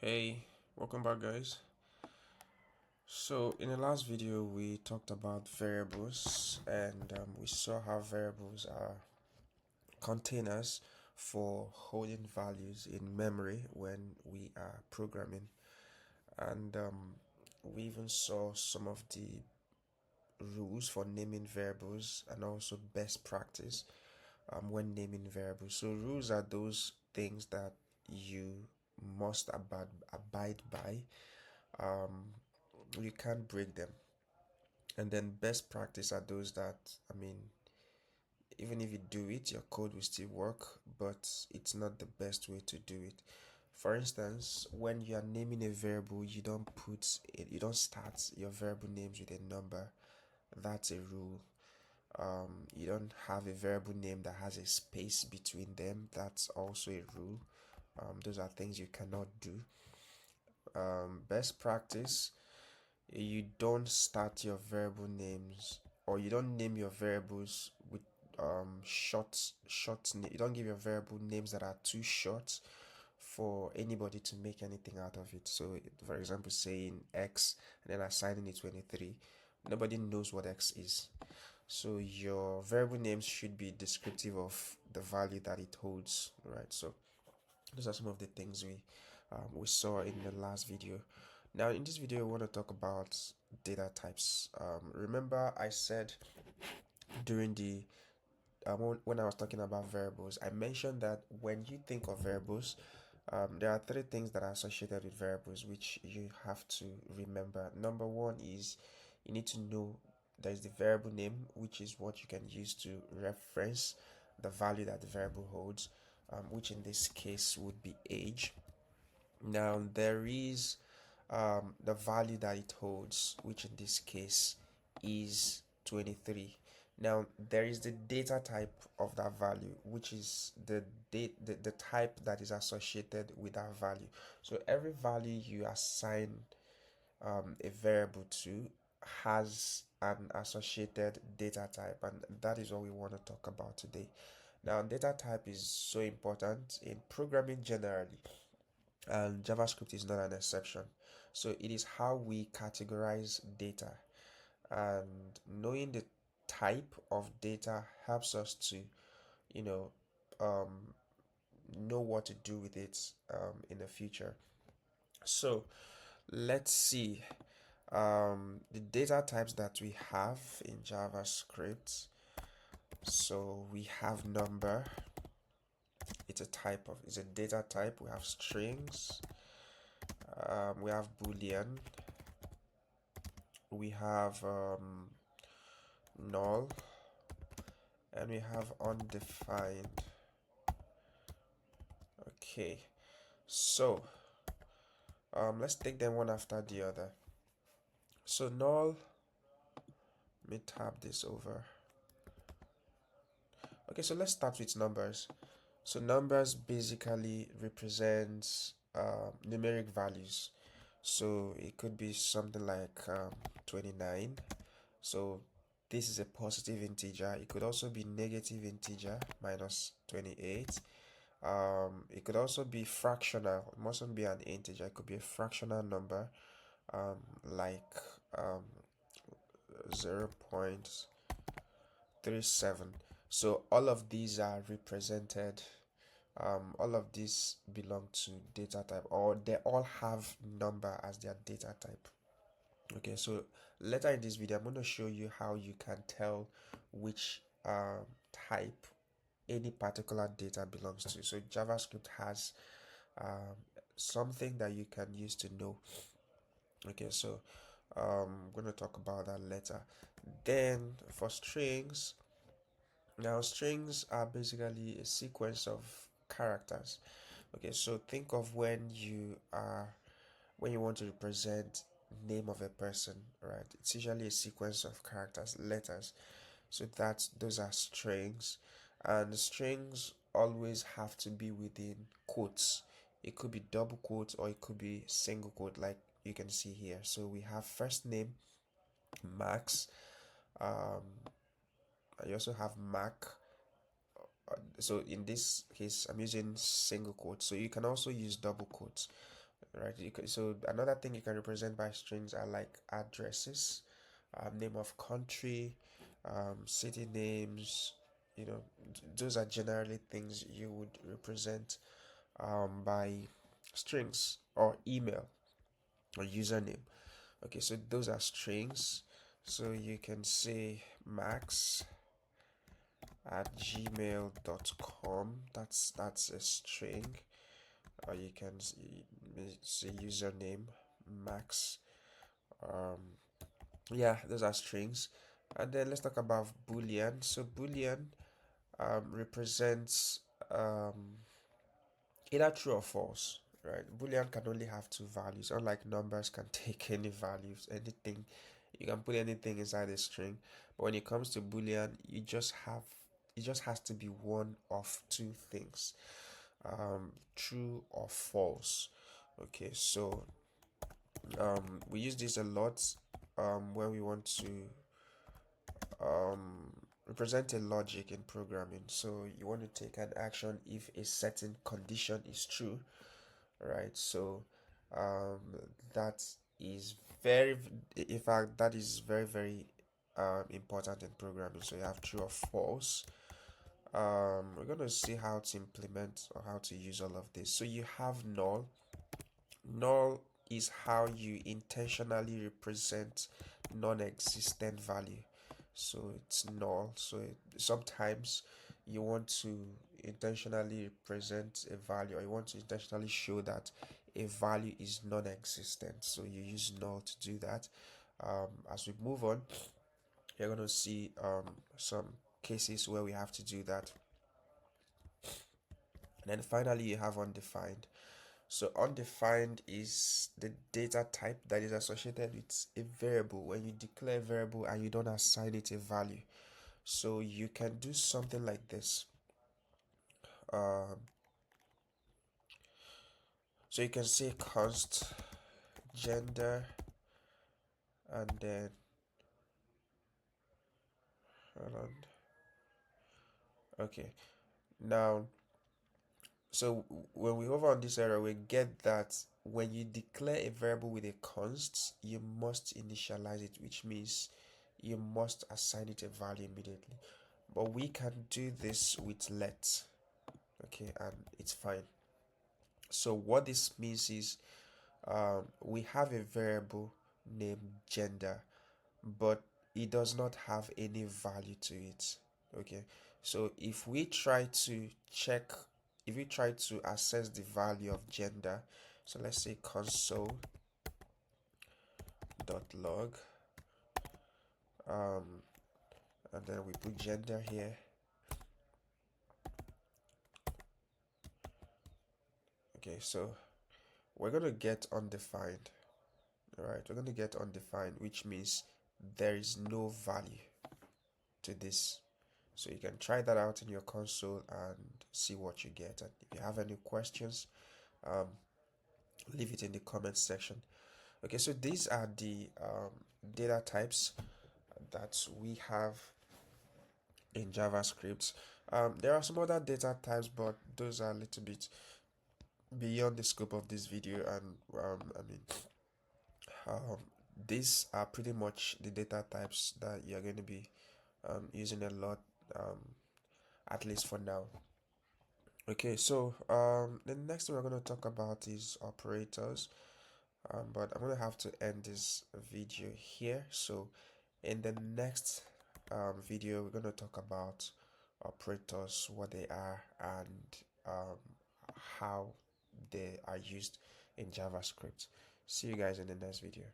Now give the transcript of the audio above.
Hey, welcome back, guys. So, in the last video, we talked about variables and we saw how variables are containers for holding values in memory when we are programming. And we even saw some of the rules for naming variables and also best practice when naming variables. So, rules are those things that you must abide by. Um, you can't break them. And then best practice are those that, I mean, even if you do it, your code will still work, but it's not the best way to do it. For instance, when you are naming a variable, you don't start your variable names with a number. That's a rule. You don't have a variable name that has a space between them. That's also a rule. Those are things you cannot do. Best practice, you don't start your variable names, or you don't name your variables with you don't give your variable names that are too short for anybody to make anything out of it. So for example, saying x and then assigning it 23, nobody knows what x is. So your variable names should be descriptive of the value that it holds, right? So those are some of the things we saw in the last video. Now, in this video, I want to talk about data types. Remember, I said during the when I was talking about variables, I mentioned that when you think of variables, there are three things that are associated with variables which you have to remember. Number one is you need to know there's the variable name, which is what you can use to reference the value that the variable holds, which in this case would be age. Now, there is the value that it holds, which in this case is 23. Now, there is the data type of that value, which is the type that is associated with that value. So every value you assign a variable to has an associated data type, and that is what we want to talk about today. Now, data type is so important in programming generally, and JavaScript is not an exception. So it is how we categorize data, and knowing the type of data helps us to, you um, know what to do with it in the future. So let's see the data types that we have in JavaScript. So we have number. It's a data type. We have strings. We have boolean. We have null, and we have undefined. Okay, so let's take them one after the other. So null, let me tab this over. Okay, so let's start with numbers. So numbers basically represents numeric values. So it could be something like 29. So this is a positive integer. It could also be negative integer, minus 28. It could also be fractional. It mustn't be an integer. It could be a fractional number, like um, 0.37. So all of these are represented. All of these belong to data type, or they all have number as their data type. Okay, so later in this video, I'm going to show you how you can tell which type any particular data belongs to. So JavaScript has um, something that you can use to know. Okay, so I'm going to talk about that later. Then for strings, now strings are basically a sequence of characters. Okay, so think of when you want to represent name of a person, right? It's usually a sequence of characters, letters. So those are strings, and strings always have to be within quotes. It could be double quotes or it could be single quote, like you can see here. So we have first name Max. Um, I also have Mac. So in this case, I'm using single quotes. So you can also use double quotes. right? So another thing you can represent by strings are like addresses, name of country, city names. Those are generally things you would represent by strings, or email or username. Okay, so those are strings. So you can say max at gmail.com. That's a string. Or you can say username max. Yeah, those are strings. And then let's talk about boolean. So boolean represents either true or false, right? Boolean can only have two values, unlike numbers can take any values, anything. You can put anything inside a string, but when it comes to boolean, it just has to be one of two things, true or false. Okay, so we use this a lot when we want to um, represent a logic in programming. So you want to take an action if a certain condition is true, right? So um, that is very, in fact, that is very, very important in programming. So you have true or false. We're going to see how to implement or how to use all of this. So you have null. Null is how you intentionally represent non-existent value. So it's null. So sometimes you want to intentionally represent a value, or you want to intentionally show that a value is non-existent. So you use null to do that. As we move on, you're going to see some cases where we have to do that. And then finally, you have undefined. So undefined is the data type that is associated with a variable. When you declare a variable and you don't assign it a value, so you can do something like this. So you can say const gender, and then hold on. Okay, now, so when we hover on this arrow, we get that when you declare a variable with a const, you must initialize it, which means you must assign it a value immediately. But we can do this with let. Okay, and it's fine. So what this means is we have a variable named gender, but it does not have any value to it. Okay, so if we try to assess the value of gender, so let's say console.log, and then we put gender here. Okay, so we're going to get undefined. All right, we're going to get undefined, which means there is no value to this. So you can try that out in your console and see what you get. And if you have any questions, um, leave it in the comments section. Okay, so these are the data types that we have in JavaScript. There are some other data types, but those are a little bit beyond the scope of this video. And um, these are pretty much the data types that you're going to be using a lot, um, at least for now. Okay, so the next thing we're going to talk about is operators, but I'm going to have to end this video here. So in the next video, we're going to talk about operators, what they are, and how they are used in JavaScript. See you guys in the next video.